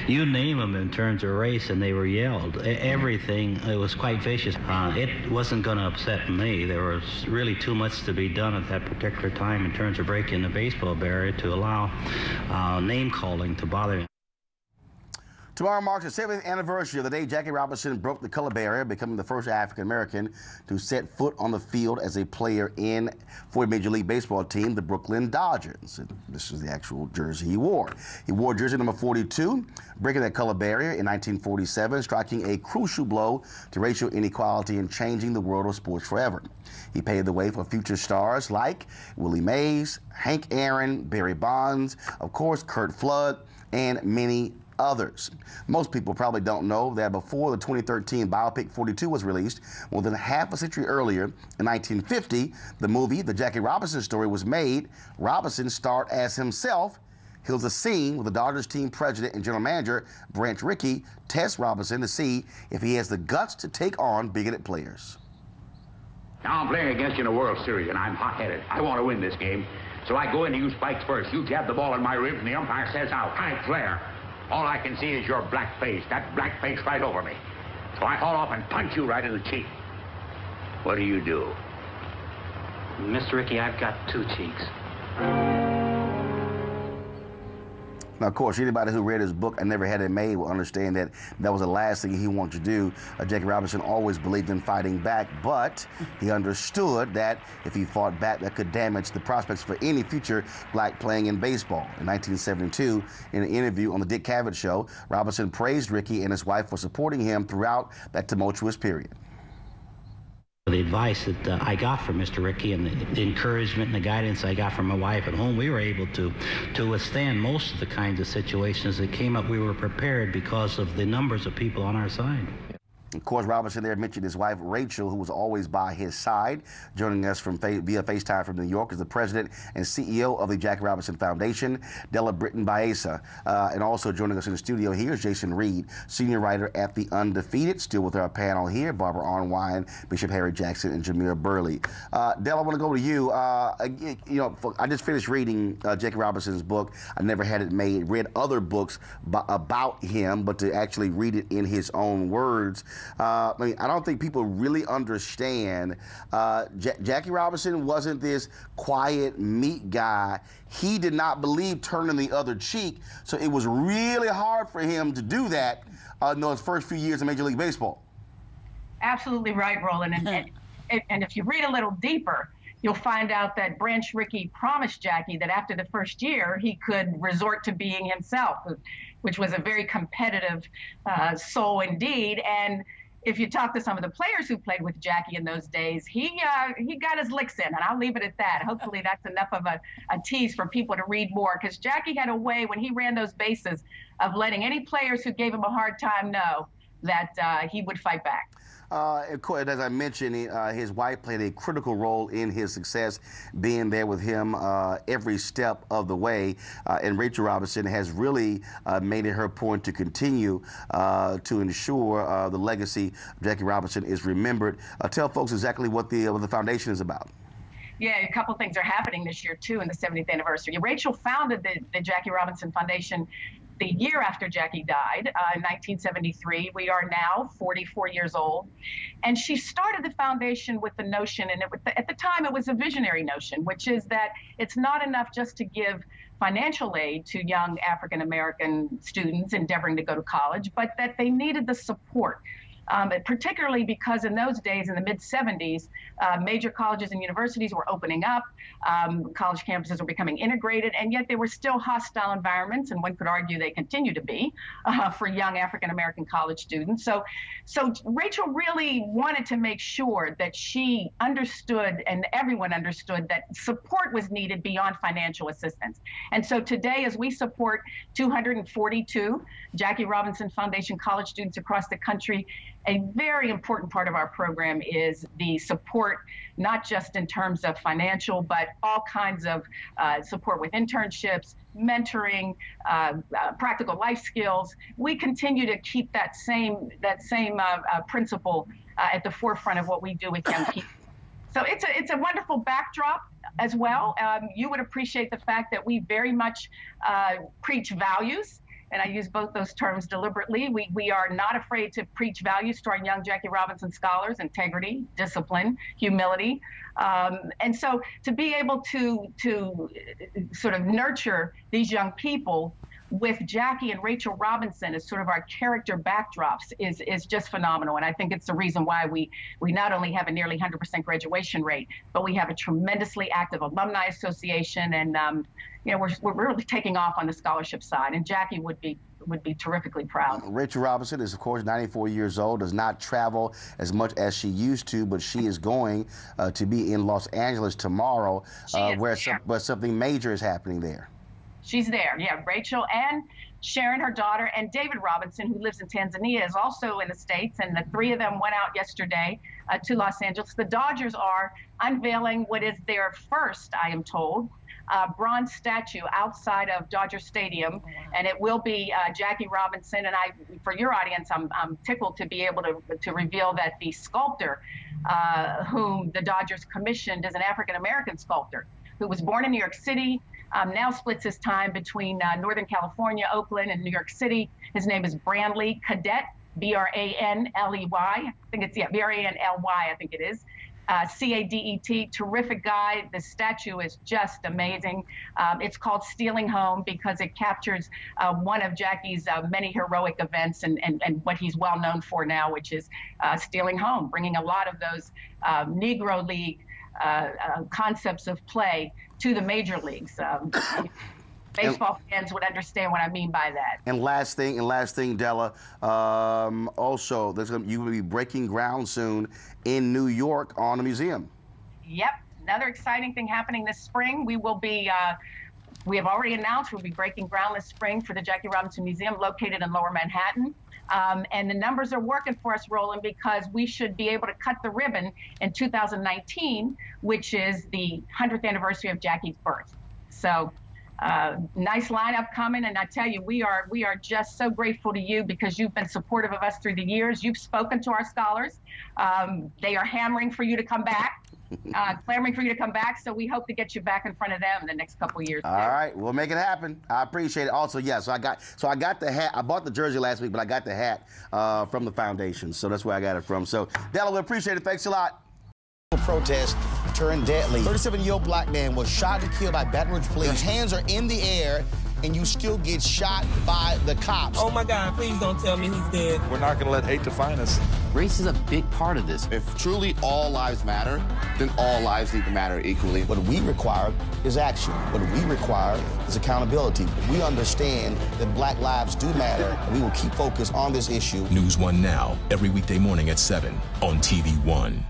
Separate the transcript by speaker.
Speaker 1: You name them in terms of race, and they were yelled. Everything, it was quite vicious. It wasn't going to upset me. There was really too much to be done at that particular time in terms of breaking the baseball barrier to allow name-calling to bother him.
Speaker 2: Tomorrow marks the 7th anniversary of the day Jackie Robinson broke the color barrier, becoming the first African-American to set foot on the field as a player for a Major League Baseball team, the Brooklyn Dodgers. This is the actual jersey he wore. He wore jersey number 42, breaking that color barrier in 1947, striking a crucial blow to racial inequality and changing the world of sports forever. He paved the way for future stars like Willie Mays, Hank Aaron, Barry Bonds, of course, Curt Flood, and many others. Most people probably don't know that before the 2013 biopic 42 was released, more than half a century earlier, in 1950, the movie The Jackie Robinson Story was made. Robinson starred as himself. Here's a scene with the Dodgers team president and general manager, Branch Rickey, tests Robinson to see if he has the guts to take on bigoted players.
Speaker 3: Now I'm playing against you in a World Series, and I'm hot-headed. I want to win this game. So I go in to use spikes first. You jab the ball in my ribs, and the umpire says out. I flare. All I can see is your black face, that black face right over me. So I haul off and punch you right in the cheek. What do you do?
Speaker 1: Mr. Rickey, I've got two cheeks.
Speaker 2: Now, of course, anybody who read his book, I Never Had It Made, will understand that that was the last thing he wanted to do. Jackie Robinson always believed in fighting back, but he understood that if he fought back, that could damage the prospects for any future black playing in baseball. In 1972, in an interview on the Dick Cavett Show, Robinson praised Rickey and his wife for supporting him throughout that tumultuous period.
Speaker 1: The advice that I got from Mr. Rickey and the encouragement and the guidance I got from my wife at home, we were able to withstand most of the kinds of situations that came up. We were prepared because of the numbers of people on our side.
Speaker 2: Of course, Robinson there mentioned his wife, Rachel, who was always by his side. Joining us via FaceTime from New York is the president and CEO of the Jackie Robinson Foundation, Della Britton Baeza. And also joining us in the studio here is Jason Reed, senior writer at The Undefeated. Still with our panel here, Barbara Arnwine, Bishop Harry Jackson, and Jameer Burley. Della, I want to go to you. I just finished reading Jackie Robinson's book, I Never Had It Made. Read other books about him, but to actually read it in his own words, I don't think people really understand. Jackie Robinson wasn't this quiet, meek guy. He did not believe turning the other cheek, so it was really hard for him to do that in those first few years of Major League Baseball.
Speaker 4: Absolutely right, Roland. And if you read a little deeper, you'll find out that Branch Rickey promised Jackie that after the first year, he could resort to being himself, which was a very competitive soul indeed. And if you talk to some of the players who played with Jackie in those days, he got his licks in, and I'll leave it at that. Hopefully that's enough of a tease for people to read more, because Jackie had a way when he ran those bases of letting any players who gave him a hard time know that he would fight back.
Speaker 2: Of course, as I mentioned, his wife played a critical role in his success, being there with him every step of the way. And Rachel Robinson has really made it her point to continue to ensure the legacy of Jackie Robinson is remembered. Tell folks exactly what the foundation is about.
Speaker 4: Yeah, a couple things are happening this year, too, in the 70th anniversary. Rachel founded the Jackie Robinson Foundation the year after Jackie died, in 1973. We are now 44 years old. And she started the foundation with the notion, and at the time it was a visionary notion, which is that it's not enough just to give financial aid to young African-American students endeavoring to go to college, but that they needed the support. Particularly because in those days, in the mid-70s, major colleges and universities were opening up, college campuses were becoming integrated, and yet they were still hostile environments, and one could argue they continue to be, for young African-American college students. So Rachel really wanted to make sure that she understood, and everyone understood, that support was needed beyond financial assistance. And so today, as we support 242 Jackie Robinson Foundation college students across the country, a very important part of our program is the support, not just in terms of financial, but all kinds of support with internships, mentoring, practical life skills. We continue to keep that same principle at the forefront of what we do with young people. So it's a wonderful backdrop as well. You would appreciate the fact that we very much preach values. and I use both those terms deliberately. We are not afraid to preach values to our young Jackie Robinson scholars: integrity, discipline, humility. And so to be able to sort of nurture these young people with Jackie and Rachel Robinson as sort of our character backdrops is just phenomenal. And I think it's the reason why we not only have a nearly 100% graduation rate, but we have a tremendously active alumni association. And, you know, we're really taking off on the scholarship side. And Jackie would be terrifically proud.
Speaker 2: Rachel Robinson is, of course, 94 years old, does not travel as much as she used to, but she is going to be in Los Angeles tomorrow, where something major is happening there.
Speaker 4: She's there, yeah. Rachel and Sharon, her daughter, and David Robinson, who lives in Tanzania, is also in the States, and the three of them went out yesterday to Los Angeles. The Dodgers are unveiling what is their first, I am told, bronze statue outside of Dodger Stadium, and it will be Jackie Robinson. And for your audience, I'm tickled to be able to reveal that the sculptor whom the Dodgers commissioned is an African-American sculptor who was born in New York City, now splits his time between Northern California, Oakland, and New York City. His name is Brantley Cadet, B-R-A-N-L-E-Y. I think it's, B-R-A-N-L-Y, I think it is. C-A-D-E-T, terrific guy. The statue is just amazing. It's called Stealing Home because it captures one of Jackie's many heroic events and what he's well known for now, which is stealing home, bringing a lot of those Negro League concepts of play to the major leagues. Baseball fans would understand what I mean by that.
Speaker 2: And last thing, Della, also, you will be breaking ground soon in New York on the museum. Yep,
Speaker 4: another exciting thing happening this spring. We will be, we have already announced we'll be breaking ground this spring for the Jackie Robinson Museum located in Lower Manhattan. And the numbers are working for us, Roland, because we should be able to cut the ribbon in 2019, which is the 100th anniversary of Jackie's birth. So nice lineup coming, and I tell you, we are just so grateful to you because you've been supportive of us through the years. You've spoken to our scholars. They are hammering for you to come back. Clamoring for you to come back, so we hope to get you back in front of them in the next couple of years.
Speaker 2: All right, we'll make it happen. I appreciate it. Also, yeah, so I got the hat. I bought the jersey last week, but I got the hat from the foundation, so that's where I got it from. So, Della, we appreciate it. Thanks a lot. Protest turned deadly. 37-year-old black man was shot and killed by Baton Rouge police. His hands are in the air, and you still get shot by the cops.
Speaker 5: Oh my God, please don't tell me he's dead.
Speaker 6: We're not gonna let hate define us.
Speaker 7: Race is a big part of this.
Speaker 8: If truly all lives matter, then all lives need to matter equally.
Speaker 2: What we require is action. What we require is accountability. We understand that black lives do matter, and we will keep focused on this issue.
Speaker 9: NewsOne Now, every weekday morning at 7 on TV1.